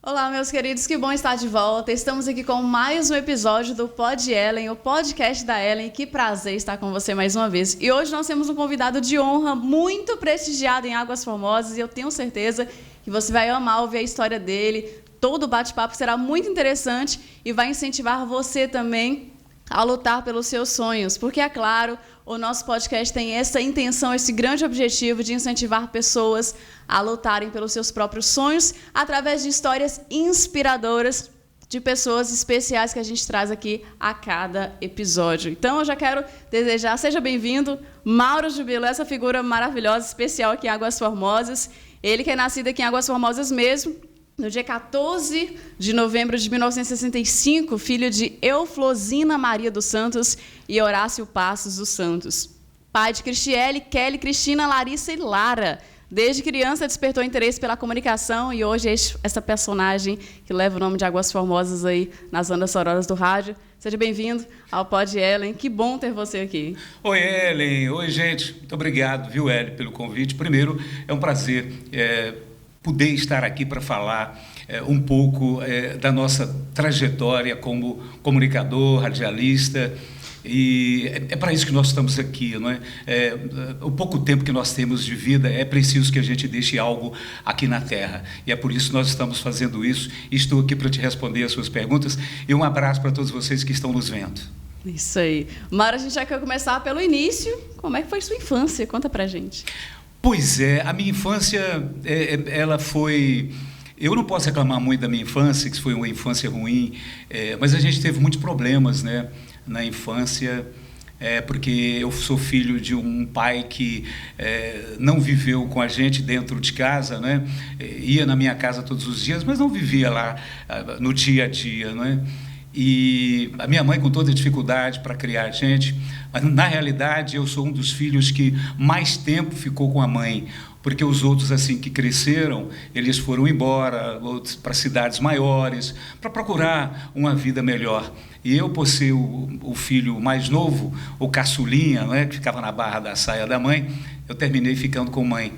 Olá, meus queridos, que bom estar de volta. Estamos aqui com mais um episódio do Pod Ellen, o podcast da Ellen. Que prazer estar com você mais uma vez. E hoje nós temos um convidado de honra muito prestigiado em Águas Formosas e eu tenho certeza que você vai amar ouvir a história dele. Todo o bate-papo será muito interessante e vai incentivar você também a lutar pelos seus sonhos, porque, é claro, o nosso podcast tem essa intenção, esse grande objetivo de incentivar pessoas a lutarem pelos seus próprios sonhos através de histórias inspiradoras de pessoas especiais que a gente traz aqui a cada episódio. Então, eu já quero desejar, seja bem-vindo, Mauro Jubilo, essa figura maravilhosa, especial aqui em Águas Formosas. Ele que é nascido aqui em Águas Formosas mesmo, no dia 14 de novembro de 1965, filho de Euflosina Maria dos Santos e Horácio Passos dos Santos. Pai de Cristiele, Kelly, Cristina, Larissa e Lara. Desde criança despertou interesse pela comunicação e hoje é essa personagem que leva o nome de Águas Formosas aí nas ondas sonoras do rádio. Seja bem-vindo ao Pod Ellen. Que bom ter você aqui. Oi, Ellen. Oi, gente. Muito obrigado, viu, Ellen, pelo convite. Primeiro, é um prazer poder estar aqui para falar um pouco da nossa trajetória como comunicador, radialista, e é para isso que nós estamos aqui, não é? O pouco tempo que nós temos de vida, é preciso que a gente deixe algo aqui na Terra, e é por isso que nós estamos fazendo isso, e estou aqui para te responder as suas perguntas, e um abraço para todos vocês que estão nos vendo. Isso aí. Mara, a gente já quer começar pelo início. Como é que foi sua infância? Conta pra gente. Pois é, a minha infância, ela foi... Eu não posso reclamar muito da minha infância, que foi uma infância ruim, mas a gente teve muitos problemas, né, na infância, porque eu sou filho de um pai que não viveu com a gente dentro de casa, né, ia na minha casa todos os dias, mas não vivia lá no dia a dia, né? E a minha mãe com toda dificuldade para criar a gente, mas na realidade eu sou um dos filhos que mais tempo ficou com a mãe, porque os outros assim que cresceram, eles foram embora, outros para cidades maiores, para procurar uma vida melhor. E eu, por ser o filho mais novo, o caçulinha, né, que ficava na barra da saia da mãe, eu terminei ficando com mãe.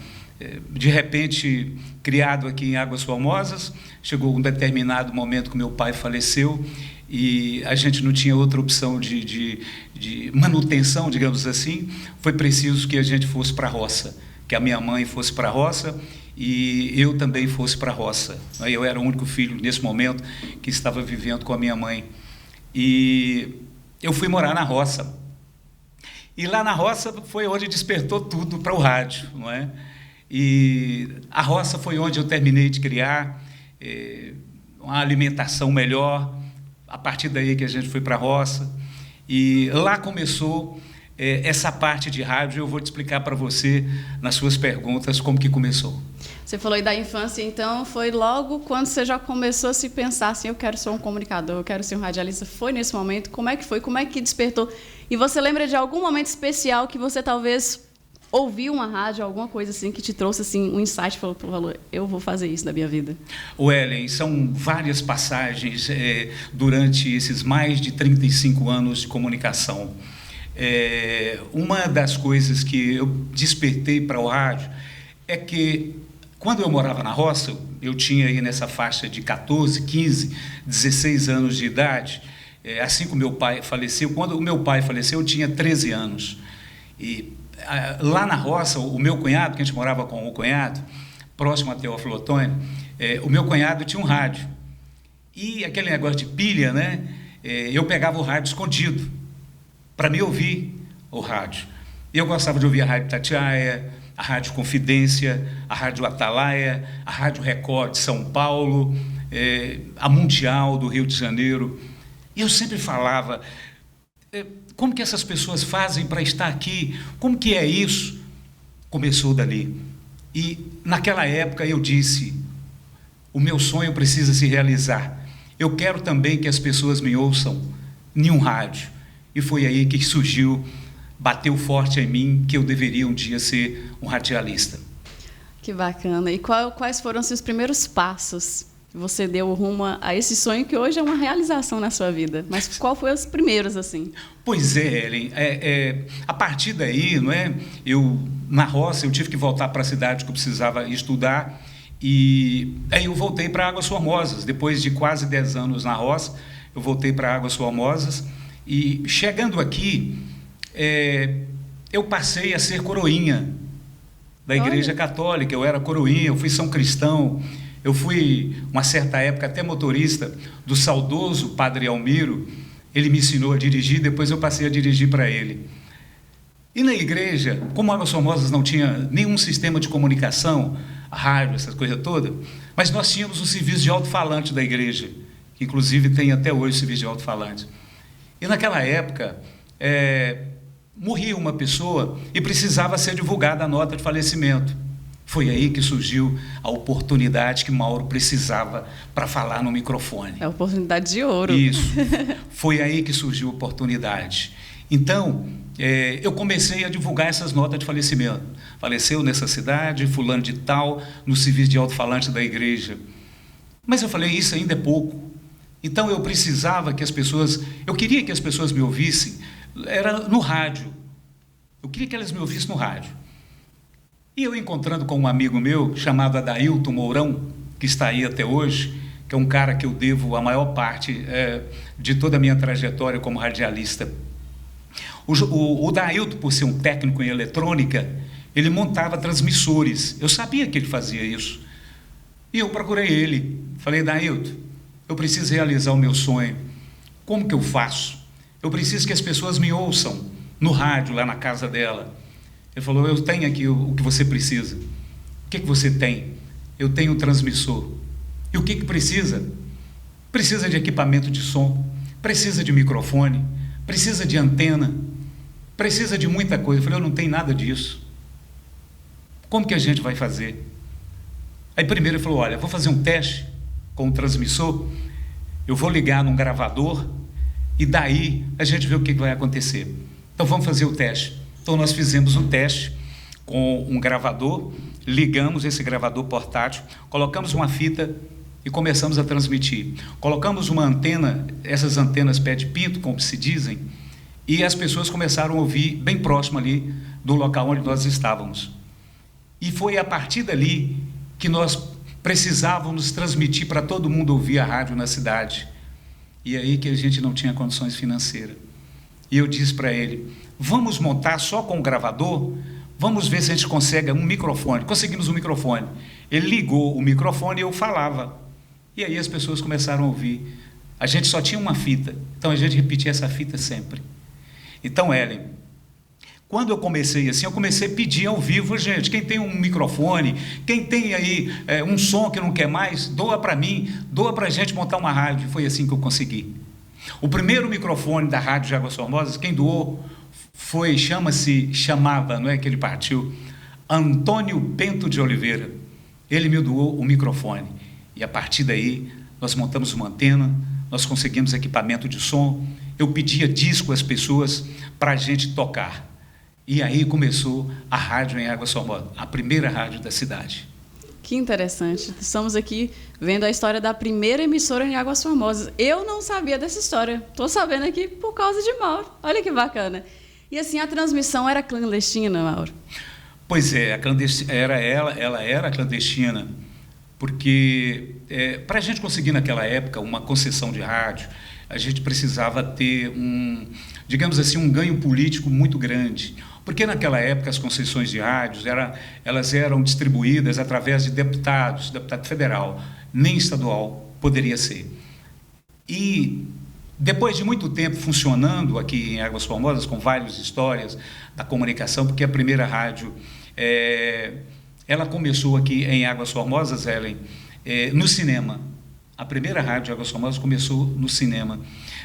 De repente, criado aqui em Águas Formosas, chegou um determinado momento que meu pai faleceu e a gente não tinha outra opção de manutenção, digamos assim. Foi preciso que a gente fosse para a roça, que a minha mãe fosse para a roça e eu também fosse para a roça. Eu era o único filho, nesse momento, que estava vivendo com a minha mãe. E eu fui morar na roça. E lá na roça foi onde despertou tudo para o rádio, não é? E a roça foi onde eu terminei de criar uma alimentação melhor. A partir daí que a gente foi para a roça. E lá começou essa parte de rádio. Eu vou te explicar para você, nas suas perguntas, como que começou. Você falou aí da infância, então foi logo quando você já começou a se pensar assim, eu quero ser um comunicador, eu quero ser um radialista. Foi nesse momento? Como é que foi? Como é que despertou? E você lembra de algum momento especial que você talvez ouviu uma rádio, alguma coisa assim que te trouxe assim um insight, falou, eu vou fazer isso na minha vida? Ellen, são várias passagens durante esses mais de 35 anos de comunicação. Uma das coisas que eu despertei para o rádio é que quando eu morava na roça, eu tinha aí nessa faixa de 14, 15, 16 anos de idade, assim que o meu pai faleceu. Quando o meu pai faleceu, eu tinha 13 anos. E lá na roça, o meu cunhado, que a gente morava com o cunhado, próximo a Teófilo Otoni, o meu cunhado tinha um rádio. E aquele negócio de pilha, né? Eu pegava o rádio escondido, para me ouvir o rádio. Eu gostava de ouvir a Rádio Tatiaia, a Rádio Confidência, a Rádio Atalaia, a Rádio Record de São Paulo, a Mundial do Rio de Janeiro. E eu sempre falava... como que essas pessoas fazem para estar aqui? Como que é isso? Começou dali. E, naquela época, eu disse, o meu sonho precisa se realizar. Eu quero também que as pessoas me ouçam em um rádio. E foi aí que surgiu, bateu forte em mim, que eu deveria um dia ser um radialista. Que bacana. E quais foram os seus primeiros passos que você deu rumo a esse sonho que hoje é uma realização na sua vida? Mas qual foi os primeiros, assim? Pois é, Ellen. A partir daí, não é? Na roça, eu tive que voltar para a cidade que eu precisava estudar E aí eu voltei para Águas Formosas. Depois de quase 10 anos na roça, eu voltei para Águas Formosas. E chegando aqui, eu passei a ser coroinha da Igreja Católica. Eu era coroinha, eu fui São Cristão, eu fui, uma certa época, até motorista do saudoso Padre Almiro. Ele me ensinou a dirigir, depois eu passei a dirigir para ele. E na igreja, como Águas Formosas não tinha nenhum sistema de comunicação, rádio, essas coisas todas, mas nós tínhamos um serviço de alto-falante da igreja, que inclusive tem até hoje o serviço de alto-falante. E naquela época, morria uma pessoa e precisava ser divulgada a nota de falecimento. Foi aí que surgiu a oportunidade que Mauro precisava para falar no microfone. É a oportunidade de ouro. Isso. Foi aí que surgiu a oportunidade. Então, eu comecei a divulgar essas notas de falecimento. Faleceu nessa cidade, fulano de tal, no serviço de alto-falante da igreja. Mas eu falei, isso ainda é pouco. Então eu precisava que as pessoas, eu queria que as pessoas me ouvissem, era no rádio. Eu queria que elas me ouvissem no rádio. E eu encontrando com um amigo meu, chamado Adailton Mourão, que está aí até hoje, que é um cara que eu devo a maior parte de toda a minha trajetória como radialista. O Dailton, por ser um técnico em eletrônica, ele montava transmissores. Eu sabia que ele fazia isso. E eu procurei ele. Falei, Dailton, eu preciso realizar o meu sonho. Como que eu faço? Eu preciso que as pessoas me ouçam no rádio, lá na casa dela. Ele falou, eu tenho aqui o que você precisa. O que você tem? Eu tenho um transmissor. E o que precisa? Precisa de equipamento de som, precisa de microfone, precisa de antena, precisa de muita coisa. Eu falei, eu não tenho nada disso. Como que a gente vai fazer? Aí primeiro ele falou, olha, vou fazer um teste com o transmissor, eu vou ligar num gravador e daí a gente vê o que vai acontecer. Então vamos fazer o teste. Então nós fizemos um teste com um gravador, ligamos esse gravador portátil, colocamos uma fita e começamos a transmitir. Colocamos uma antena, essas antenas pé de pinto, como se dizem, e as pessoas começaram a ouvir bem próximo ali do local onde nós estávamos. E foi a partir dali que nós precisávamos transmitir para todo mundo ouvir a rádio na cidade. E aí que a gente não tinha condições financeiras. E eu disse para ele, vamos montar só com o gravador, vamos ver se a gente consegue um microfone. Conseguimos um microfone. Ele ligou o microfone e eu falava. E aí as pessoas começaram a ouvir. A gente só tinha uma fita, então a gente repetia essa fita sempre. Então, Ellen, quando eu comecei assim, eu comecei a pedir ao vivo, gente, quem tem um microfone, quem tem aí um som que não quer mais, doa para mim, doa para a gente montar uma rádio. Foi assim que eu consegui. O primeiro microfone da Rádio de Águas Formosas, quem doou chamava, não é que ele partiu, Antônio Bento de Oliveira. Ele me doou o microfone. E a partir daí, nós montamos uma antena, nós conseguimos equipamento de som, eu pedia disco às pessoas para a gente tocar. E aí começou a rádio em Águas Formosas, a primeira rádio da cidade. Que interessante. Estamos aqui vendo a história da primeira emissora em Águas Formosas. Eu não sabia dessa história. Estou sabendo aqui por causa de Mauro. Olha que bacana. E assim, a transmissão era clandestina, Mauro? Pois é, ela era clandestina, porque para a gente conseguir naquela época uma concessão de rádio, a gente precisava ter digamos assim, um ganho político muito grande. Porque naquela época as concessões de rádios elas eram distribuídas através de deputado federal, nem estadual poderia ser. E depois de muito tempo funcionando aqui em Águas Formosas, com várias histórias da comunicação, porque a primeira rádio, ela começou aqui em Águas Formosas, Ellen, no cinema. A primeira rádio de Águas Formosas começou no cinema.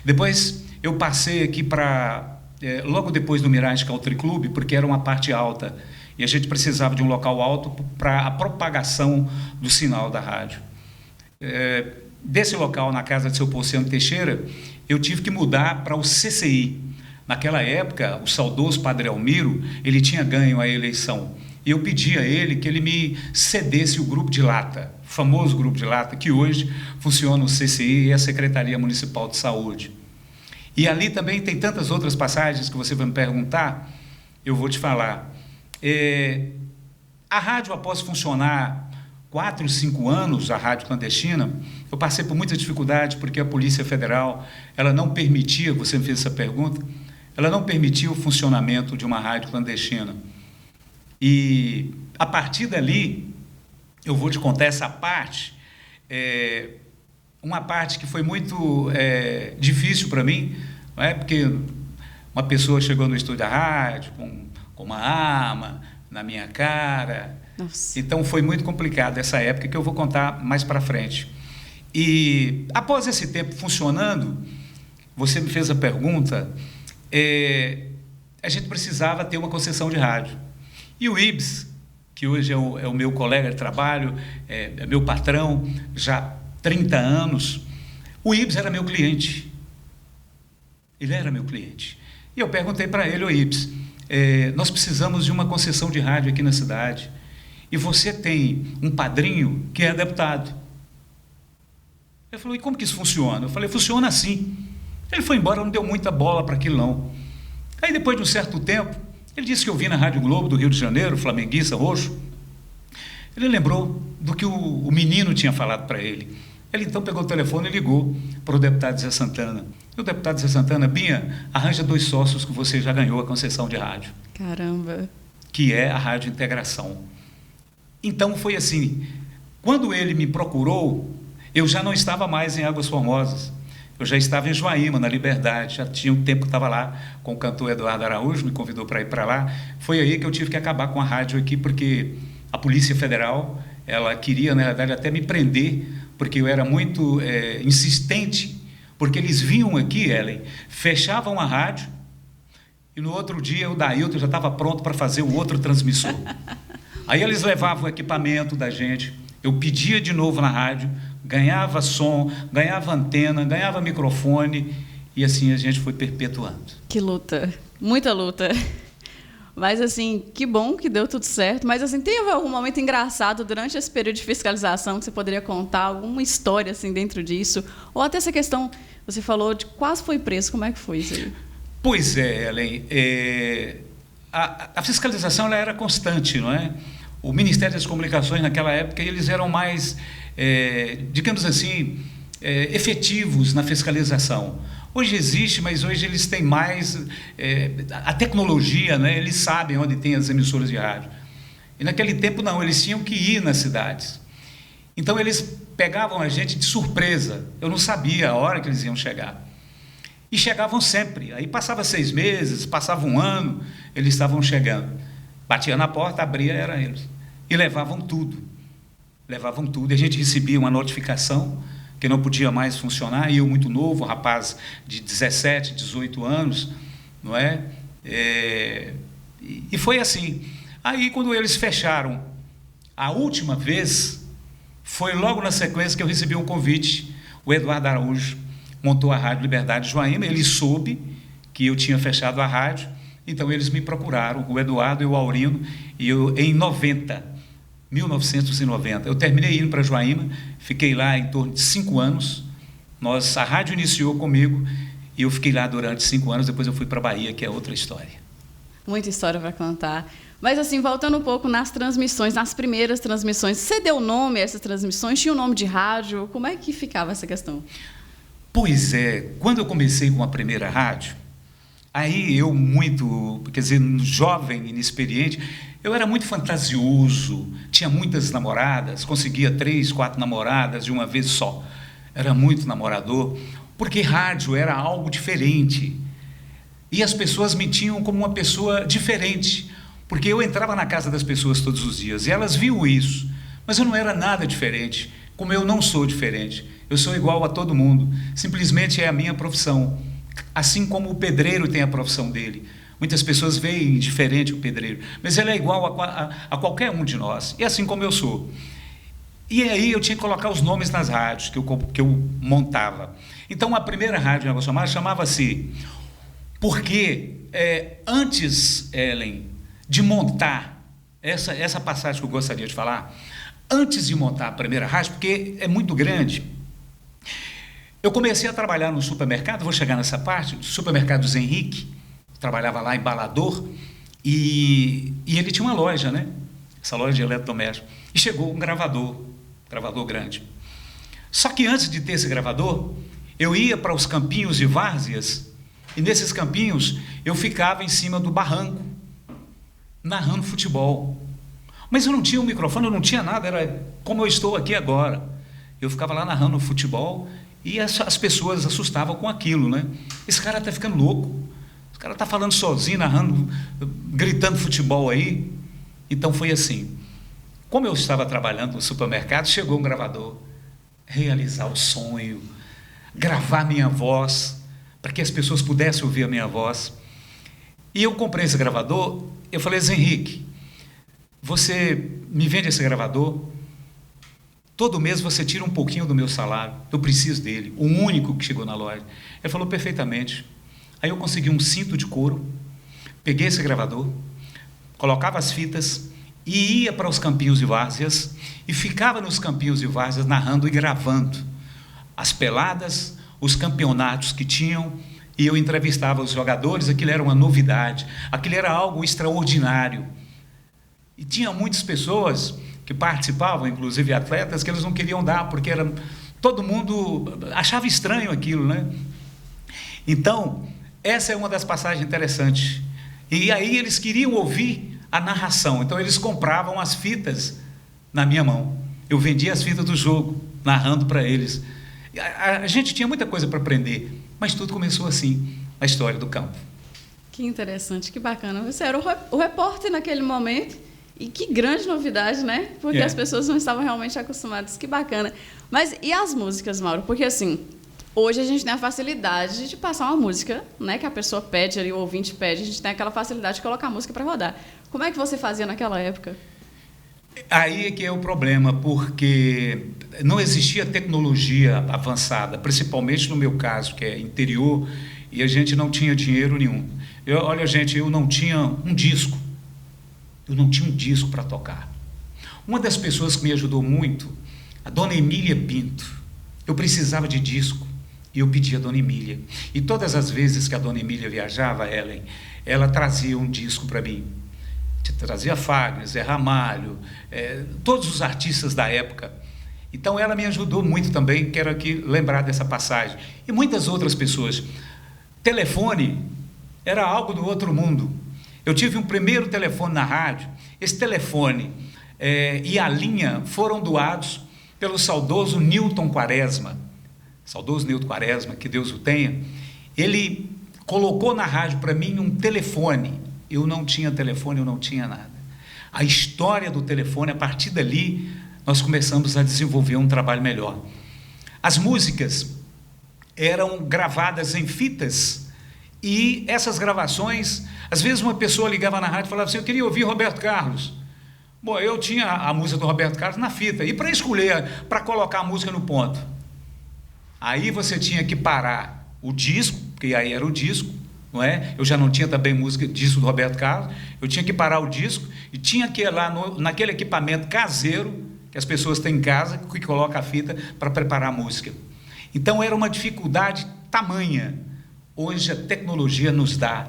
Depois eu passei aqui logo depois do Mirage Country Club, porque era uma parte alta, e a gente precisava de um local alto para a propagação do sinal da rádio. Desse local, na casa de seu Ponciano Teixeira, eu tive que mudar para o CCI. Naquela época, o saudoso Padre Almiro, ele tinha ganho a eleição. E eu pedi a ele que ele me cedesse o Grupo de Lata, o famoso Grupo de Lata, que hoje funciona o CCI e a Secretaria Municipal de Saúde. E ali também tem tantas outras passagens que você vai me perguntar, eu vou te falar. A rádio, após funcionar 4, 5 anos a rádio clandestina, eu passei por muita dificuldade, porque a Polícia Federal, ela não permitia, você me fez essa pergunta, ela não permitia o funcionamento de uma rádio clandestina. E, a partir dali, eu vou te contar essa parte, uma parte que foi muito difícil para mim, não é? Porque uma pessoa chegou no estúdio da rádio com uma arma na minha cara. Nossa. Então foi muito complicado essa época, que eu vou contar mais para frente. E após esse tempo funcionando, você me fez a pergunta, a gente precisava ter uma concessão de rádio. E o Ibs, que hoje é o meu colega de trabalho, é meu patrão, já há 30 anos, o Ibs era meu cliente. Ele era meu cliente. E eu perguntei para ele: ô Ibs, nós precisamos de uma concessão de rádio aqui na cidade. E você tem um padrinho que é deputado. Ele falou: e como que isso funciona? Eu falei: funciona assim. Ele foi embora, não deu muita bola para aquilo não. Aí depois de um certo tempo, ele disse que eu vi na Rádio Globo do Rio de Janeiro, flamenguista, roxo. Ele lembrou do que o menino tinha falado para ele. Ele então pegou o telefone e ligou para o deputado Zé Santana. E o deputado Zé Santana: Binha, arranja 2 sócios que você já ganhou a concessão de rádio. Caramba! Que é a Rádio Integração. Então foi assim, quando ele me procurou, eu já não estava mais em Águas Formosas, eu já estava em Joaíma, na Liberdade, já tinha um tempo que eu estava lá com o cantor Eduardo Araújo, me convidou para ir para lá. Foi aí que eu tive que acabar com a rádio aqui, porque a Polícia Federal, ela queria, na verdade, até me prender, porque eu era muito insistente, porque eles vinham aqui, Ellen, fechavam a rádio, e no outro dia o Dailton já estava pronto para fazer o outro transmissor. Aí eles levavam o equipamento da gente, eu pedia de novo na rádio, ganhava som, ganhava antena, ganhava microfone, e assim a gente foi perpetuando. Que luta, muita luta. Mas assim, que bom que deu tudo certo. Mas assim, teve algum momento engraçado durante esse período de fiscalização que você poderia contar, alguma história assim dentro disso? Ou até essa questão, você falou de quase foi preso, como é que foi isso aí? Pois é, Ellen, a fiscalização ela era constante, não é? O Ministério das Comunicações, naquela época, eles eram mais, digamos assim, efetivos na fiscalização. Hoje existe, mas hoje eles têm mais a tecnologia, né? Eles sabem onde tem as emissoras de rádio. E naquele tempo, não, eles tinham que ir nas cidades. Então, eles pegavam a gente de surpresa. Eu não sabia a hora que eles iam chegar. E chegavam sempre. Aí passava 6 meses, passava 1 ano, eles estavam chegando. Batia na porta, abria, era eles. E levavam tudo. Levavam tudo. E a gente recebia uma notificação que não podia mais funcionar. E eu, muito novo, rapaz de 17, 18 anos, não é? E foi assim. Aí, quando eles fecharam a última vez, foi logo na sequência que eu recebi um convite. O Eduardo Araújo montou a Rádio Liberdade de Joaíma. Ele soube que eu tinha fechado a rádio. Então, eles me procuraram, o Eduardo e o Aurino, e eu, em 1990, eu terminei indo para Joaíma, fiquei lá em torno de 5 anos, a rádio iniciou comigo, e eu fiquei lá durante 5 anos, depois eu fui para a Bahia, que é outra história. Muita história para contar. Mas, assim, voltando um pouco nas transmissões, nas primeiras transmissões, você deu nome a essas transmissões? Tinha um nome de rádio? Como é que ficava essa questão? Pois é, quando eu comecei com a primeira rádio, aí eu muito, quer dizer, jovem, inexperiente, eu era muito fantasioso, tinha muitas namoradas, conseguia 3, 4 namoradas de uma vez só. Era muito namorador, porque rádio era algo diferente. E as pessoas me tinham como uma pessoa diferente, porque eu entrava na casa das pessoas todos os dias, e elas viam isso, mas eu não era nada diferente, como eu não sou diferente. Eu sou igual a todo mundo, simplesmente é a minha profissão. Assim como o pedreiro tem a profissão dele. Muitas pessoas veem diferente o pedreiro, mas ele é igual a qualquer um de nós, e assim como eu sou. E aí eu tinha que colocar os nomes nas rádios que eu montava. Então, a primeira rádio em Águas Formosas chamava-se... Porque antes, Ellen, de montar, essa passagem que eu gostaria de falar, antes de montar a primeira rádio, porque é muito grande... Eu comecei a trabalhar no supermercado, vou chegar nessa parte, do supermercado Zé Henrique, trabalhava lá, embalador, e ele tinha uma loja, né? essa loja de eletrodoméstico, e chegou um gravador grande. Só que antes de ter esse gravador, eu ia para os campinhos de várzeas, e nesses campinhos eu ficava em cima do barranco, narrando futebol. Mas eu não tinha um microfone, eu não tinha nada, era como eu estou aqui agora. Eu ficava lá narrando futebol e as pessoas assustavam com aquilo, né? Esse cara está ficando louco, esse cara está falando sozinho, narrando, gritando futebol aí. Então foi assim. Como eu estava trabalhando no supermercado, chegou um gravador, realizar o sonho, gravar minha voz, para que as pessoas pudessem ouvir a minha voz. E eu comprei esse gravador, eu falei assim, Henrique, você me vende esse gravador, todo mês você tira um pouquinho do meu salário, eu preciso dele, o único que chegou na loja. Ele falou, perfeitamente. Aí eu consegui um cinto de couro, peguei esse gravador, colocava as fitas e ia para os campinhos de várzeas e ficava nos campinhos de várzeas narrando e gravando as peladas, os campeonatos que tinham, e eu entrevistava os jogadores. Aquilo era uma novidade, aquilo era algo extraordinário. E tinha muitas pessoas que participavam, inclusive atletas, que eles não queriam dar, porque todo mundo achava estranho aquilo, né? Então, essa é uma das passagens interessantes. E aí eles queriam ouvir a narração, então eles compravam as fitas na minha mão. Eu vendia as fitas do jogo, narrando para eles. A gente tinha muita coisa para aprender, mas tudo começou assim, a história do campo. Que interessante, que bacana. Você era o repórter naquele momento, e que grande novidade, né? Porque as pessoas não estavam realmente acostumadas. Que bacana. Mas e as músicas, Mauro? Porque assim, hoje a gente tem a facilidade de passar uma música, né, que a pessoa pede ali, o ouvinte pede, a gente tem aquela facilidade de colocar a música para rodar. Como é que você fazia naquela época? Aí é que é o problema, porque não existia tecnologia avançada, principalmente no meu caso, que é interior, e a gente não tinha dinheiro nenhum. Olha, gente, eu não tinha um disco. Eu não tinha um disco para tocar. Uma das pessoas que me ajudou muito, a dona Emília Pinto, eu precisava de disco e eu pedi a dona Emília. E todas as vezes que a dona Emília viajava, Ellen, ela trazia um disco para mim. Trazia Fagner, Zé Ramalho, todos os artistas da época. Então ela me ajudou muito também, quero aqui lembrar dessa passagem. E muitas outras pessoas. Telefone era algo do outro mundo. Eu tive um primeiro telefone na rádio. Esse telefone e a linha foram doados pelo saudoso Newton Quaresma. Saudoso Newton Quaresma, que Deus o tenha. Ele colocou na rádio para mim um telefone. Eu não tinha telefone, eu não tinha nada. A história do telefone, a partir dali, nós começamos a desenvolver um trabalho melhor. As músicas eram gravadas em fitas, e essas gravações, às vezes uma pessoa ligava na rádio e falava assim, eu queria ouvir Roberto Carlos. Bom, eu tinha a música do Roberto Carlos na fita, e para escolher, para colocar a música no ponto, aí você tinha que parar o disco, porque aí era o disco, não é? Eu já não tinha também disco do Roberto Carlos, eu tinha que parar o disco e tinha que ir lá naquele equipamento caseiro que as pessoas têm em casa, que coloca a fita para preparar a música. Então era uma dificuldade tamanha. Hoje a tecnologia nos dá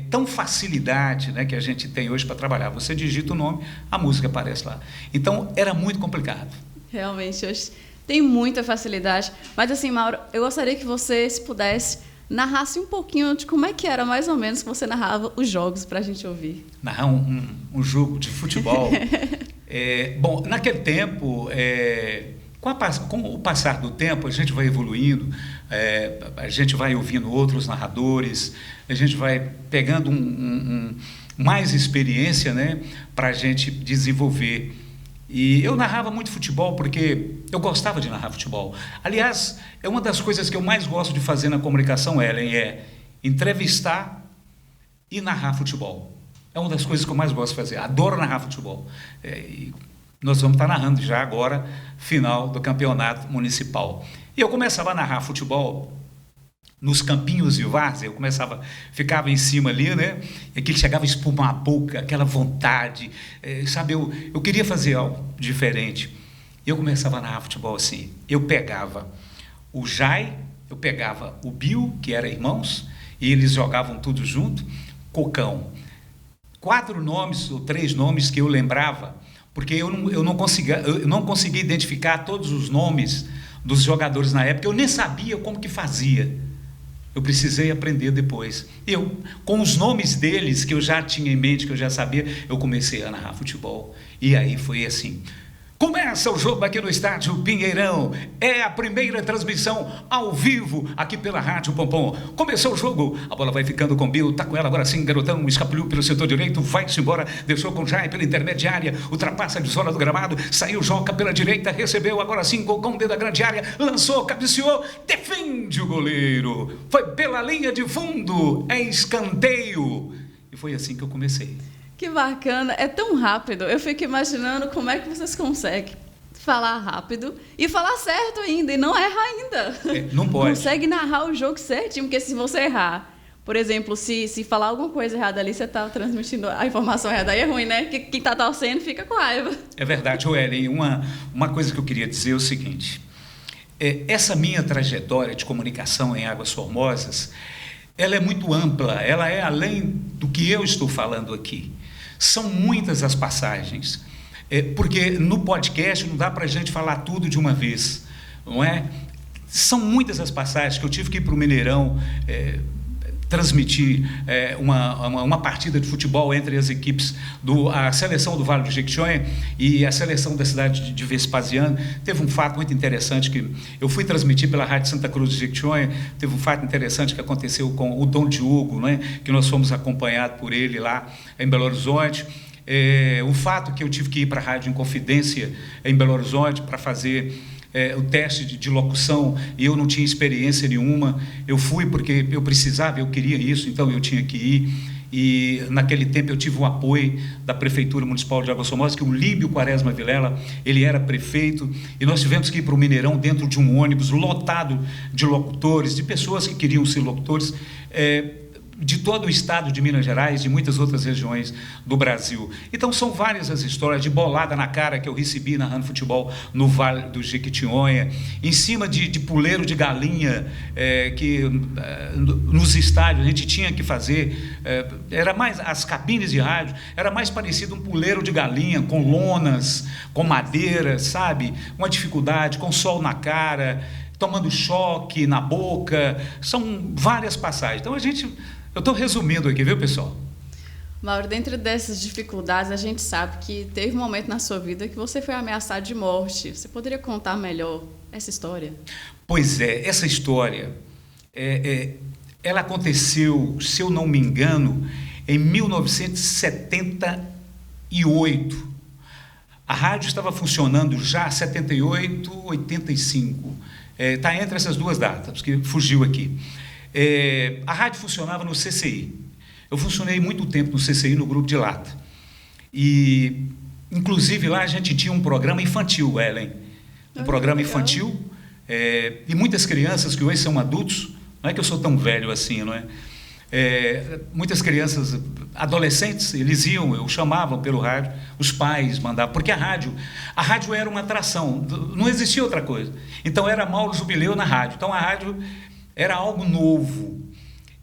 tão facilidade, né, que a gente tem hoje para trabalhar. Você digita o nome, a música aparece lá. Então era muito complicado. Realmente, hoje tem muita facilidade. Mas assim, Mauro, eu gostaria que você, se pudesse, narrasse um pouquinho de como é que era mais ou menos que você narrava os jogos para a gente ouvir. Narrar um jogo de futebol. Bom, naquele tempo, com o passar do tempo, a gente vai evoluindo, a gente vai ouvindo outros narradores, a gente vai pegando mais experiência, né, para a gente desenvolver. E eu narrava muito futebol porque eu gostava de narrar futebol. Aliás, é uma das coisas que eu mais gosto de fazer na comunicação, Ellen, é entrevistar e narrar futebol. É uma das coisas que eu mais gosto de fazer. Adoro narrar futebol. E nós vamos estar narrando já agora, final do campeonato municipal. E eu começava a narrar futebol nos campinhos de várzea, ficava em cima ali, né? E aquilo chegava a espumar a boca, aquela vontade, sabe? Eu queria fazer algo diferente. Eu começava a narrar futebol assim. Eu pegava o Jai, eu pegava o Bill, que eram irmãos, e eles jogavam tudo junto, Cocão. 4 nomes ou 3 nomes que eu lembrava, porque eu não conseguia identificar todos os nomes dos jogadores na época, eu nem sabia como que fazia. Eu precisei aprender depois. Com os nomes deles, que eu já tinha em mente, que eu já sabia, eu comecei a narrar futebol. E aí foi assim. Começa o jogo aqui no estádio Pinheirão. É a primeira transmissão ao vivo aqui pela Rádio Pompom. Começou o jogo, a bola vai ficando com Bill, tá com ela agora sim, garotão, escapuliu pelo setor direito, vai-se embora, deixou com Jai pela intermediária, ultrapassa a zona do gramado, saiu, joga pela direita, recebeu agora sim, com o dedo da grande área, lançou, cabeceou, defende o goleiro. Foi pela linha de fundo, é escanteio. E foi assim que eu comecei. Que bacana, é tão rápido. Eu fico imaginando como é que vocês conseguem falar rápido e falar certo ainda, e não erra ainda. Não pode. Consegue narrar o jogo certinho, porque se você errar, por exemplo, se falar alguma coisa errada ali, você está transmitindo a informação errada, aí é ruim, né? Quem está torcendo fica com raiva. É verdade, Joellen. Uma coisa que eu queria dizer é o seguinte. Essa minha trajetória de comunicação em Águas Formosas, ela é muito ampla, ela é além do que eu estou falando aqui. São muitas as passagens, porque no podcast não dá para a gente falar tudo de uma vez, não é? São muitas as passagens que eu tive que ir para o Mineirão transmitir uma partida de futebol entre as equipes, a seleção do Vale do Jequitinhonha e a seleção da cidade de Vespasiano. Teve um fato muito interessante que eu fui transmitir pela Rádio Santa Cruz de Jequitinhonha. Teve um fato interessante que aconteceu com o Dom Diogo, não é? Que nós fomos acompanhados por ele lá em Belo Horizonte. O fato que eu tive que ir para a Rádio Inconfidência em Belo Horizonte para fazer o teste de locução, e eu não tinha experiência nenhuma. Eu fui porque eu precisava, eu queria isso, então eu tinha que ir. E naquele tempo eu tive o apoio da Prefeitura Municipal de Águas Formosas, que o Líbio Quaresma Vilela, ele era prefeito, e nós tivemos que ir para o Mineirão dentro de um ônibus lotado de locutores, de pessoas que queriam ser locutores, de todo o estado de Minas Gerais, de muitas outras regiões do Brasil. Então, são várias as histórias de bolada na cara que eu recebi narrando futebol no Vale do Jequitinhonha, em cima de puleiro de galinha, que nos estádios a gente tinha que fazer, era mais, as cabines de rádio, era mais parecido um puleiro de galinha, com lonas, com madeira, sabe? Uma dificuldade, com sol na cara, tomando choque na boca, são várias passagens. Então, eu estou resumindo aqui, viu, pessoal? Mauro, dentro dessas dificuldades, a gente sabe que teve um momento na sua vida que você foi ameaçado de morte. Você poderia contar melhor essa história? Pois é, essa história, ela aconteceu, se eu não me engano, em 1978. A rádio estava funcionando já 78, 85. Está entre essas duas datas, porque fugiu aqui. A rádio funcionava no CCI. Eu funcionei muito tempo no CCI, no Grupo de Lata. E, inclusive, lá a gente tinha um programa infantil, Ellen. Um programa infantil. E muitas crianças que hoje são adultos, não é que eu sou tão velho assim, não é? Muitas crianças, adolescentes, eu chamavam pelo rádio, os pais mandavam, porque a rádio era uma atração, não existia outra coisa. Então era Mauro Jubileu na rádio, então a rádio era algo novo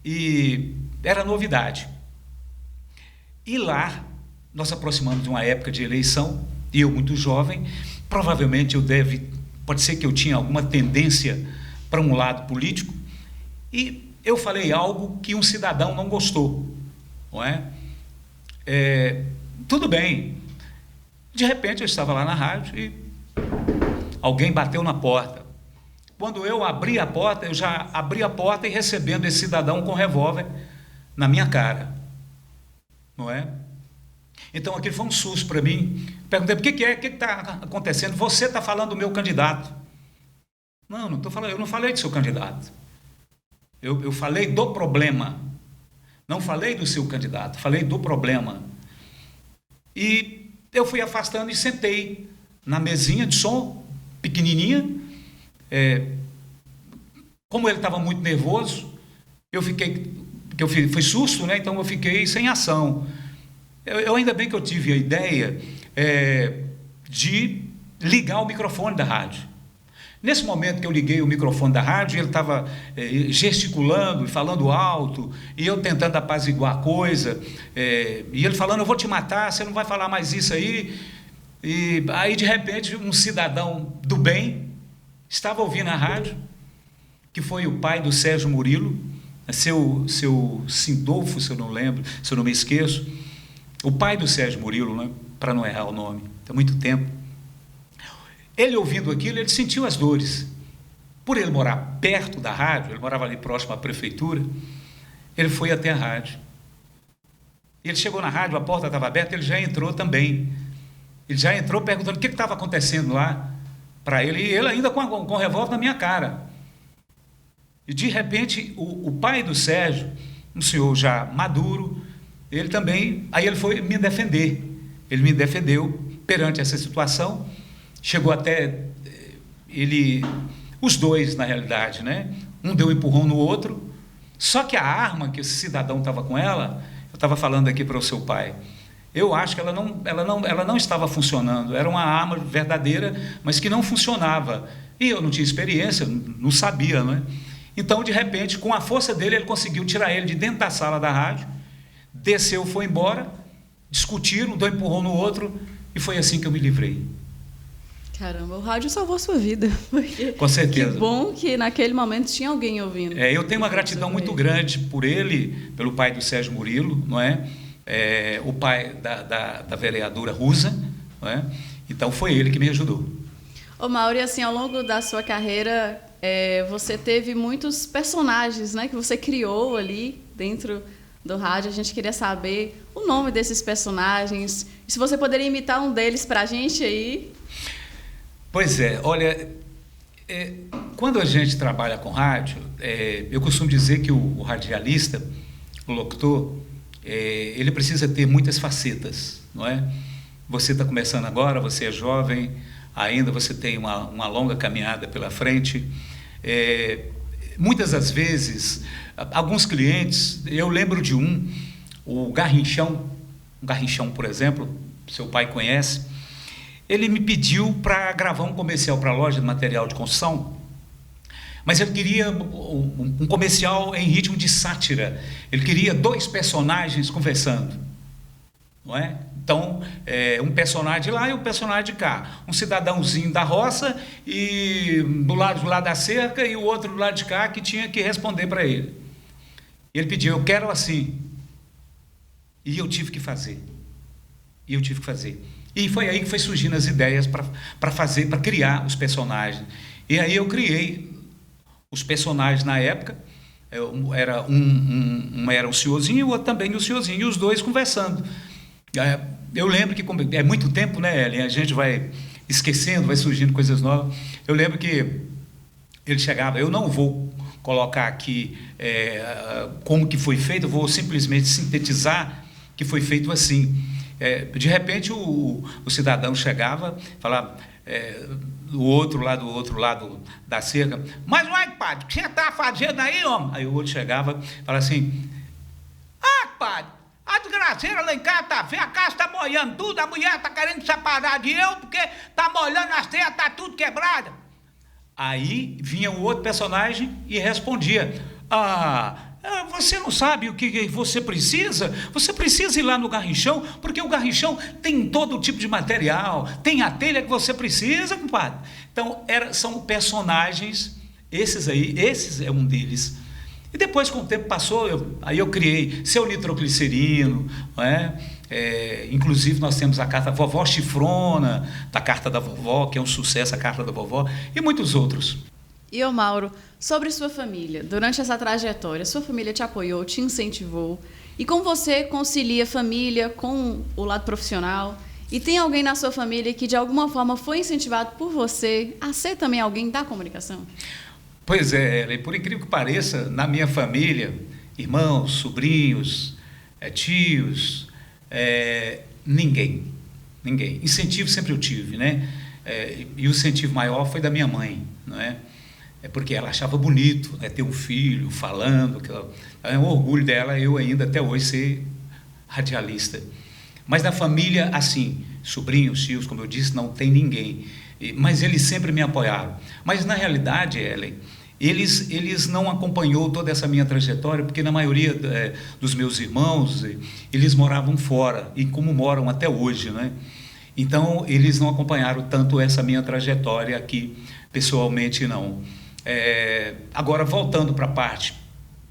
e era novidade. E lá, nós aproximamos de uma época de eleição, e eu muito jovem, provavelmente pode ser que eu tinha alguma tendência para um lado político, e eu falei algo que um cidadão não gostou, não é? Tudo bem. De repente eu estava lá na rádio e alguém bateu na porta. Quando eu abri a porta, eu já abri a porta e recebendo esse cidadão com revólver na minha cara, não é? Então aquilo foi um susto para mim. Perguntei: o que está acontecendo? Você está falando do meu candidato? Não estou falando, eu não falei do seu candidato. Eu falei do problema, não falei do seu candidato, falei do problema. E eu fui afastando e sentei na mesinha de som, pequenininha. Como ele estava muito nervoso, foi susto, né? Então eu fiquei sem ação. Ainda bem que eu tive a ideia de ligar o microfone da rádio. Nesse momento que eu liguei o microfone da rádio, ele estava gesticulando e falando alto, e eu tentando apaziguar a coisa, e ele falando, eu vou te matar, você não vai falar mais isso aí. E aí, de repente, um cidadão do bem estava ouvindo a rádio, que foi o pai do Sérgio Murilo, seu Sindolfo, se eu não lembro, se eu não me esqueço, o pai do Sérgio Murilo, né, para não errar o nome, tem muito tempo. Ele ouvindo aquilo, ele sentiu as dores. Por ele morar perto da rádio, ele morava ali próximo à prefeitura, ele foi até a rádio. Ele chegou na rádio, a porta estava aberta, ele já entrou também. Ele já entrou perguntando o que estava acontecendo lá para ele, e ele ainda com o revólver na minha cara. E de repente, o pai do Sérgio, um senhor já maduro, ele também, aí ele foi me defender. Ele me defendeu perante essa situação. Chegou até os dois, na realidade, né? Um deu um empurrão no outro, só que a arma que esse cidadão estava com ela, eu estava falando aqui para o seu pai, eu acho que ela não estava funcionando, era uma arma verdadeira, mas que não funcionava, e eu não tinha experiência, não sabia, né? Então, de repente, com a força dele, ele conseguiu tirar ele de dentro da sala da rádio, desceu, foi embora, discutiram, um deu um empurrão no outro, e foi assim que eu me livrei. Caramba, o rádio salvou a sua vida. Com certeza. Que bom que naquele momento tinha alguém ouvindo. Eu tenho uma gratidão muito grande por ele, pelo pai do Sérgio Murilo, não é? O pai da vereadora Rusa, não é? Então foi ele que me ajudou. Ô Mauro, e assim, ao longo da sua carreira, você teve muitos personagens, né, que você criou ali dentro do rádio. A gente queria saber o nome desses personagens. E se você poderia imitar um deles para a gente aí... Pois é, olha, quando a gente trabalha com rádio, eu costumo dizer que o radialista, o locutor, ele precisa ter muitas facetas, não é? Você está começando agora, você é jovem, ainda você tem uma longa caminhada pela frente. Muitas das vezes, alguns clientes, eu lembro de o Garrinchão, por exemplo, seu pai conhece. Ele me pediu para gravar um comercial para a loja de material de construção, mas ele queria um comercial em ritmo de sátira. Ele queria 2 personagens conversando, não é? Então, um personagem de lá e um personagem de cá. Um cidadãozinho da roça e do lado da cerca, e o outro do lado de cá que tinha que responder para ele. E ele pediu, eu quero assim. E eu tive que fazer. E foi aí que foi surgindo as ideias para criar os personagens. E aí eu criei os personagens na época. Era um senhorzinho e o outro também o senhorzinho, e os dois conversando. Eu lembro que, é muito tempo, né, Ellen? A gente vai esquecendo, vai surgindo coisas novas. Eu lembro que ele chegava, eu não vou colocar aqui como que foi feito, eu vou simplesmente sintetizar que foi feito assim. De repente o cidadão chegava, falava do outro lado da cerca, mas uai, padre, o que você está fazendo aí, homem? Aí o outro chegava e falava assim, padre, a desgraceira lá em casa está feia, a casa está molhando tudo, a mulher está querendo separar de eu porque está molhando as telhas, está tudo quebrada. Aí vinha o outro personagem e respondia, você não sabe o que você precisa? Você precisa ir lá no Garrinchão, porque o Garrinchão tem todo tipo de material, tem a telha que você precisa, compadre. Então, são personagens, esses é um deles. E depois, com o tempo passou, aí eu criei Seu Nitroglicerino, não é? Inclusive nós temos a carta Vovó Chifrona, da Carta da Vovó, que é um sucesso, a Carta da Vovó, e muitos outros. E ô Mauro, sobre sua família, durante essa trajetória, sua família te apoiou, te incentivou, e como você concilia família com o lado profissional? E tem alguém na sua família que de alguma forma foi incentivado por você a ser também alguém da comunicação? Pois é, por incrível que pareça, na minha família, irmãos, sobrinhos, tios, ninguém. Incentivo sempre eu tive, né? E o incentivo maior foi da minha mãe, não é? Porque ela achava bonito, né, ter um filho falando, é um orgulho dela, eu ainda até hoje ser radialista. Mas da família, assim, sobrinhos, tios, como eu disse, não tem ninguém. Mas eles sempre me apoiaram. Mas, na realidade, Ellen, eles não acompanhou toda essa minha trajetória, porque na maioria dos meus irmãos, eles moravam fora, e como moram até hoje, né? Então, eles não acompanharam tanto essa minha trajetória aqui, pessoalmente, não. Agora, voltando para a parte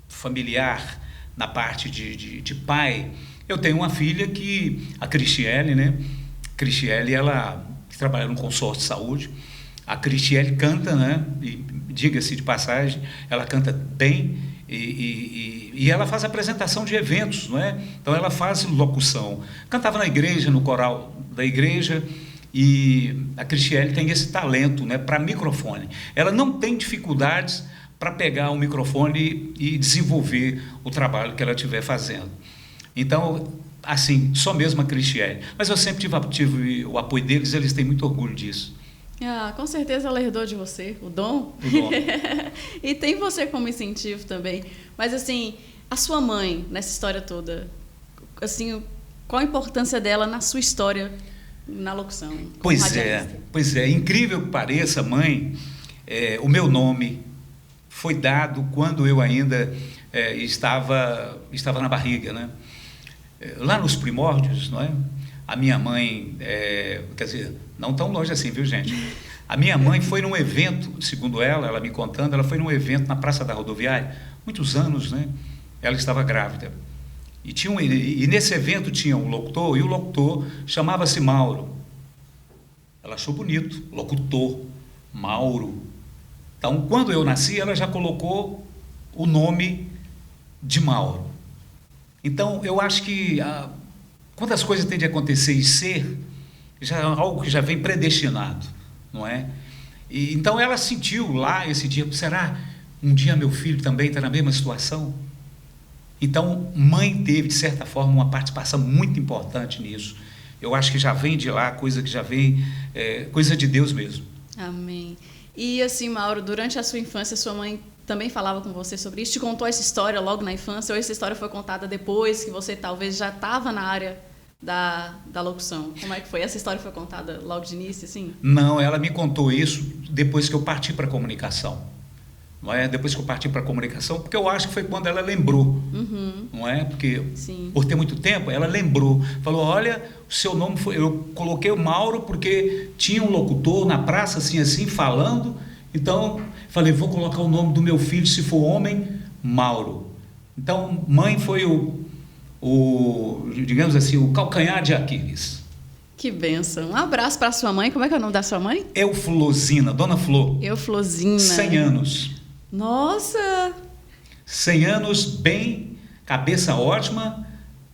familiar, na parte de pai, eu tenho uma filha a Cristiele, né? Cristiele, ela trabalha no consórcio de saúde. A Cristiele canta, né? E diga-se de passagem, ela canta bem e ela faz apresentação de eventos, não é? Então ela faz locução. Cantava na igreja, no coral da igreja, e a Cristiele tem esse talento, né, para microfone. Ela não tem dificuldades para pegar o microfone e desenvolver o trabalho que ela estiver fazendo. Então, assim, só mesmo a Cristiele. Mas eu sempre tive o apoio deles, eles têm muito orgulho disso. Com certeza ela herdou de você, o dom. O dom. E tem você como incentivo também. Mas, assim, a sua mãe, nessa história toda, assim, qual a importância dela na sua história, na locução? Pois é. Incrível que pareça, mãe, o meu nome foi dado quando eu ainda estava na barriga, né? Lá nos primórdios, não é? A minha mãe, quer dizer, não tão longe assim, viu, gente? A minha mãe foi num evento, segundo ela me contando, ela foi num evento na Praça da Rodoviária, muitos anos, né? Ela estava grávida. E nesse evento tinha um locutor, e o locutor chamava-se Mauro. Ela achou bonito, locutor, Mauro. Então, quando eu nasci, ela já colocou o nome de Mauro. Então, eu acho que quando as coisas têm de acontecer e ser, já é algo que já vem predestinado, não é? E, então, ela sentiu lá esse dia, será um dia meu filho também está na mesma situação? Então, mãe teve, de certa forma, uma participação muito importante nisso. Eu acho que já vem de lá, coisa que já vem, coisa de Deus mesmo. Amém. E assim, Mauro, durante a sua infância, sua mãe também falava com você sobre isso? Te contou essa história logo na infância? Ou essa história foi contada depois, que você talvez já estava na área da locução? Como é que foi? Essa história foi contada logo de início, assim? Não, ela me contou isso depois que eu parti para a comunicação. Não é? Depois que eu parti para a comunicação, porque eu acho que foi quando ela lembrou, não é? Porque, sim, por ter muito tempo, ela lembrou, falou, olha, o seu nome foi... Eu coloquei o Mauro porque tinha um locutor na praça, assim, falando, então, falei, vou colocar o nome do meu filho, se for homem, Mauro. Então, mãe foi digamos assim, o calcanhar de Aquiles. Que bênção. Um abraço para sua mãe. Como é que é o nome da sua mãe? Euflosina, Dona Flor. Euflosina. 100 anos. Nossa! 100 anos, bem, cabeça ótima,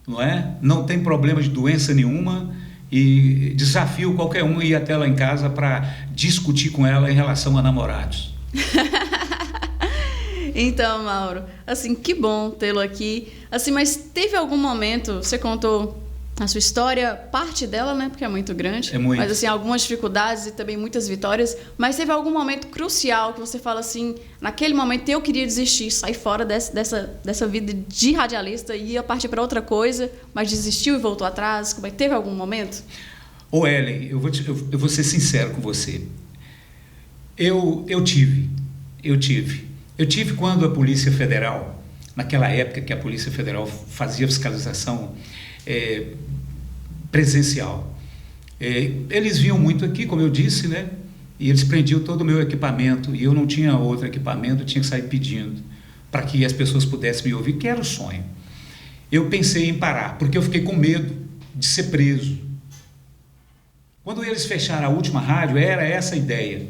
não é? Não tem problema de doença nenhuma, e desafio qualquer um a ir até lá em casa para discutir com ela em relação a namorados. Então, Mauro, assim, que bom tê-lo aqui. Assim, mas teve algum momento, você contou a sua história, parte dela, né, porque é muito grande, muito. Mas assim, algumas dificuldades e também muitas vitórias, mas teve algum momento crucial que você fala assim, naquele momento eu queria desistir, sair fora dessa vida de radialista e ia partir para outra coisa, mas desistiu e voltou atrás? Como é que teve algum momento? Ô Ellen, eu vou ser sincero com você. Eu tive quando a Polícia Federal, naquela época que a Polícia Federal fazia fiscalização presencial. Eles vinham muito aqui, como eu disse, né? E eles prendiam todo o meu equipamento, e eu não tinha outro equipamento, eu tinha que sair pedindo para que as pessoas pudessem me ouvir, que era o sonho. Eu pensei em parar, porque eu fiquei com medo de ser preso. Quando eles fecharam a última rádio, era essa a ideia,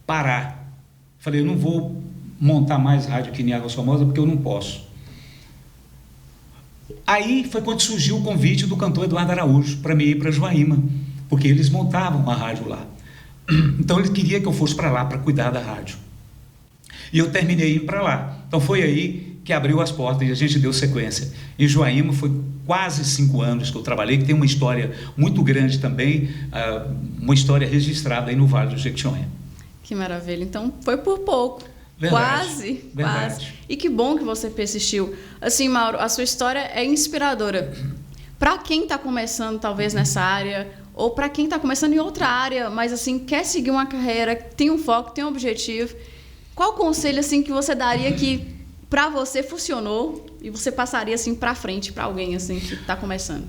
parar. Falei, eu não vou montar mais rádio aqui em Águas Formosas, porque eu não posso. Aí foi quando surgiu o convite do cantor Eduardo Araújo para mim ir para Joaíma, porque eles montavam uma rádio lá. Então ele queria que eu fosse para lá para cuidar da rádio. E eu terminei indo para lá. Então foi aí que abriu as portas e a gente deu sequência. Em Joaíma foi quase 5 anos que eu trabalhei, que tem uma história muito grande também, uma história registrada aí no Vale do Jequitinhonha. Que maravilha. Então foi por pouco. Verdade, quase. E que bom que você persistiu. Assim, Mauro, a sua história é inspiradora. para quem está começando talvez nessa área, ou para quem está começando em outra área, mas assim quer seguir uma carreira, tem um foco, tem um objetivo, qual conselho assim que você daria que para você funcionou e você passaria assim para frente para alguém assim que está começando?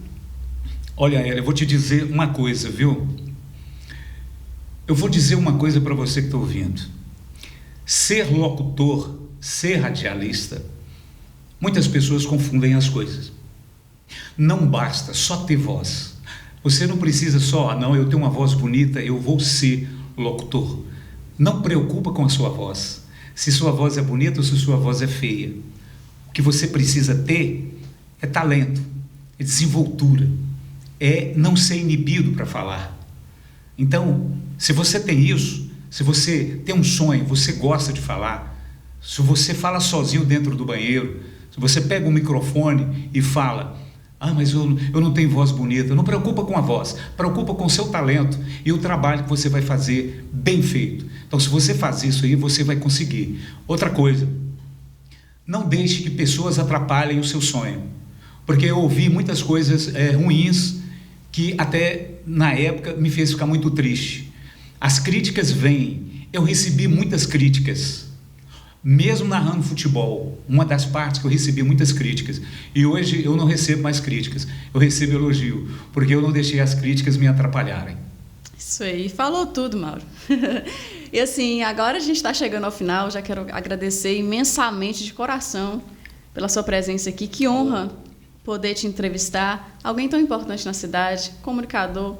Olha, Ela, eu vou te dizer uma coisa, viu? Eu vou dizer uma coisa para você que está ouvindo. Ser locutor, ser radialista, muitas pessoas confundem as coisas. Não basta só ter voz. Você não precisa só, não, eu tenho uma voz bonita, eu vou ser locutor. Não preocupa com a sua voz. Se sua voz é bonita ou se sua voz é feia. O que você precisa ter é talento, é desenvoltura, é não ser inibido para falar. Então, se você tem isso, se você tem um sonho, você gosta de falar, se você fala sozinho dentro do banheiro, se você pega um microfone e fala, mas eu não tenho voz bonita, não preocupa com a voz, preocupa com o seu talento e o trabalho que você vai fazer bem feito. Então, se você faz isso aí, você vai conseguir. Outra coisa, não deixe que pessoas atrapalhem o seu sonho, porque eu ouvi muitas coisas ruins que até na época me fez ficar muito triste. As críticas vêm, eu recebi muitas críticas, mesmo narrando futebol, uma das partes que eu recebi muitas críticas, e hoje eu não recebo mais críticas, eu recebo elogio, porque eu não deixei as críticas me atrapalharem. Isso aí, falou tudo, Mauro. E assim, agora a gente está chegando ao final, já quero agradecer imensamente de coração pela sua presença aqui, que honra poder te entrevistar, alguém tão importante na cidade, comunicador,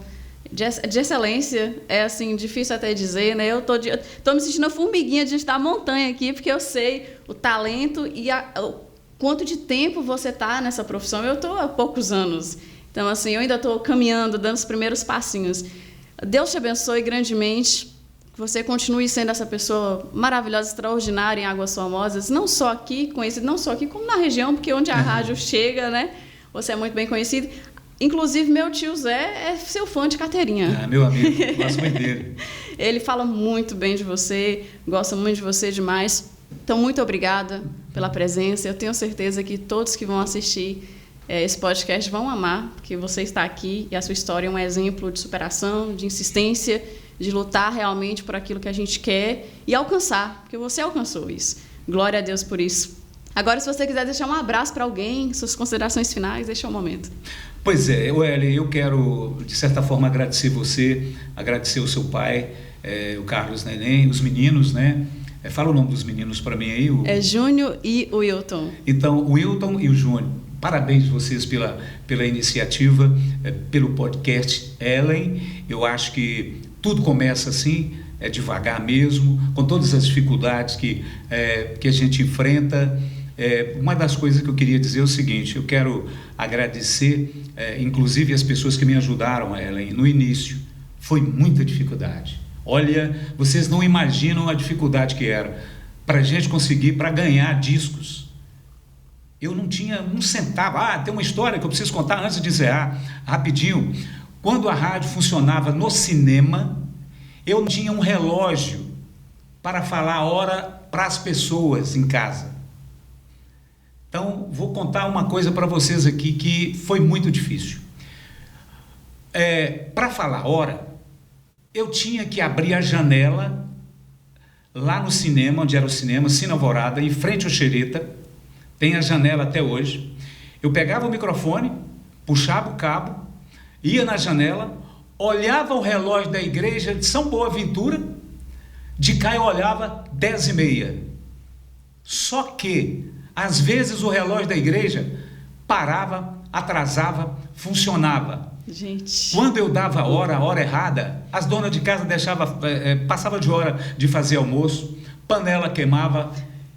de excelência, é assim, difícil até dizer, né? Eu tô me sentindo uma formiguinha diante da montanha aqui, porque eu sei o talento e o quanto de tempo você está nessa profissão. Eu estou há poucos anos, então assim, eu ainda estou caminhando, dando os primeiros passinhos. Deus te abençoe grandemente, que você continue sendo essa pessoa maravilhosa, extraordinária em Águas Formosas, não só aqui, conhecido não só aqui, como na região, porque onde a rádio chega, né? Você é muito bem conhecido. Inclusive, meu tio Zé é seu fã de carteirinha. Meu amigo, gosto muito dele. Ele fala muito bem de você, gosta muito de você demais. Então, muito obrigada pela presença. Eu tenho certeza que todos que vão assistir esse podcast vão amar, porque você está aqui e a sua história é um exemplo de superação, de insistência, de lutar realmente por aquilo que a gente quer e alcançar, porque você alcançou isso. Glória a Deus por isso. Agora, se você quiser deixar um abraço para alguém, suas considerações finais, deixa um momento. Pois é, Eli, eu quero, de certa forma, agradecer você, agradecer o seu pai, o Carlos Neném, os meninos, né? Fala o nome dos meninos para mim aí. É Júnior e o Wilton. Então, o Wilton e o Júnior, parabéns vocês pela iniciativa, pelo podcast Ellen. Eu acho que tudo começa assim, devagar mesmo, com todas as dificuldades que a gente enfrenta. Uma das coisas que eu queria dizer é o seguinte: eu quero agradecer, inclusive, as pessoas que me ajudaram, Ellen, no início. Foi muita dificuldade. Olha, vocês não imaginam a dificuldade que era para a gente conseguir, para ganhar discos. Eu não tinha um centavo. Tem uma história que eu preciso contar antes de encerrar, rapidinho. Quando a rádio funcionava no cinema, eu tinha um relógio para falar a hora para as pessoas em casa. Então, vou contar uma coisa para vocês aqui que foi muito difícil. Para falar a hora, eu tinha que abrir a janela lá no cinema, onde era o cinema, Cine Alvorada, em frente ao Xereta. Tem a janela até hoje. Eu pegava o microfone, puxava o cabo, ia na janela, olhava o relógio da igreja de São Boaventura, de cá eu olhava 10h30. Só que, às vezes, o relógio da igreja parava, atrasava, funcionava. Gente. Quando eu dava a hora errada, as donas de casa passava de hora de fazer almoço, panela queimava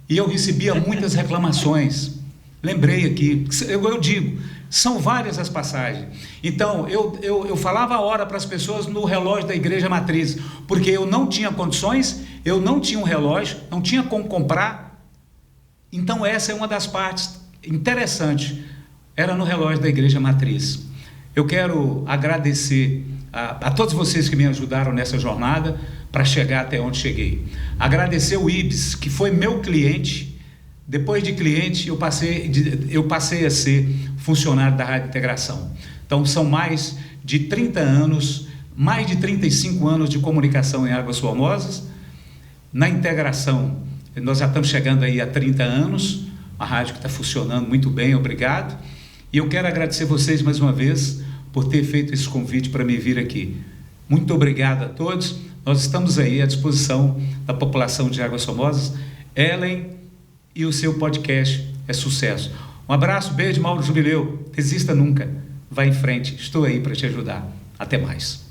e eu recebia muitas reclamações. Lembrei aqui, eu digo, são várias as passagens. Então, eu falava a hora para as pessoas no relógio da igreja matriz, porque eu não tinha condições, eu não tinha um relógio, não tinha como comprar. Então, essa é uma das partes interessantes, era no relógio da igreja matriz. Eu quero agradecer a todos vocês que me ajudaram nessa jornada para chegar até onde cheguei. Agradecer o Ibis, que foi meu cliente. Depois de cliente, eu passei a ser funcionário da Rádio Integração. Então, são mais de 30 anos, mais de 35 anos de comunicação em Águas Formosas. Na Integração, nós já estamos chegando aí a 30 anos, uma rádio que está funcionando muito bem, obrigado. E eu quero agradecer vocês mais uma vez por ter feito esse convite para me vir aqui. Muito obrigado a todos. Nós estamos aí à disposição da população de Águas Formosas. Ellen e o seu podcast é sucesso. Um abraço, beijo, Mauro Jubileu. Desista nunca. Vai em frente. Estou aí para te ajudar. Até mais.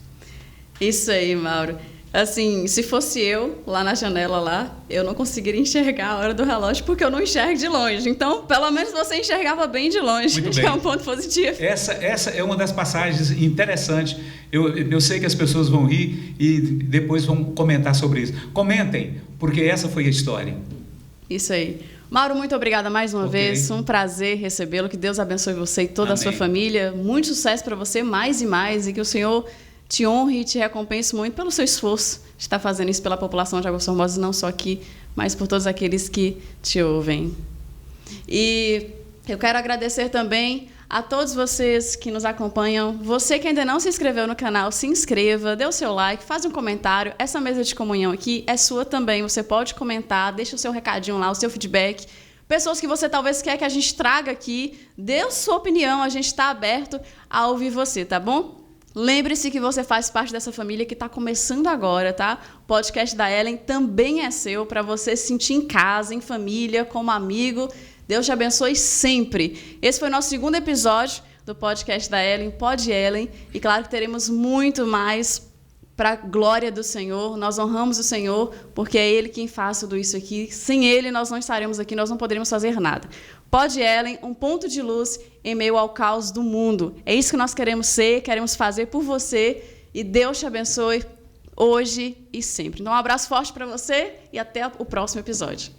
Isso aí, Mauro. Assim, se fosse eu, lá na janela lá, eu não conseguiria enxergar a hora do relógio porque eu não enxergo de longe. Então, pelo menos você enxergava bem de longe, que é um ponto positivo. Essa é uma das passagens interessantes. Eu sei que as pessoas vão rir e depois vão comentar sobre isso. Comentem, porque essa foi a história. Isso aí. Mauro, muito obrigada mais uma vez. Um prazer recebê-lo. Que Deus abençoe você e toda a sua família. Muito sucesso para você, mais e mais. E que o Senhor te honre e te recompense muito pelo seu esforço de estar fazendo isso pela população de Águas Formosas, não só aqui, mas por todos aqueles que te ouvem. E eu quero agradecer também a todos vocês que nos acompanham. Você que ainda não se inscreveu no canal, se inscreva, dê o seu like, faz um comentário. Essa mesa de comunhão aqui é sua também. Você pode comentar, deixa o seu recadinho lá, o seu feedback. Pessoas que você talvez quer que a gente traga aqui, dê a sua opinião, a gente está aberto a ouvir você, tá bom? Lembre-se que você faz parte dessa família que está começando agora, tá? O podcast da Ellen também é seu, para você se sentir em casa, em família, como amigo. Deus te abençoe sempre. Esse foi o nosso segundo episódio do podcast da Ellen, Pod Ellen. E claro que teremos muito mais para a glória do Senhor. Nós honramos o Senhor, porque é Ele quem faz tudo isso aqui. Sem Ele, nós não estaremos aqui, nós não poderíamos fazer nada. Pod Ellen, um ponto de luz em meio ao caos do mundo. É isso que nós queremos ser, queremos fazer por você. E Deus te abençoe hoje e sempre. Então, um abraço forte para você e até o próximo episódio.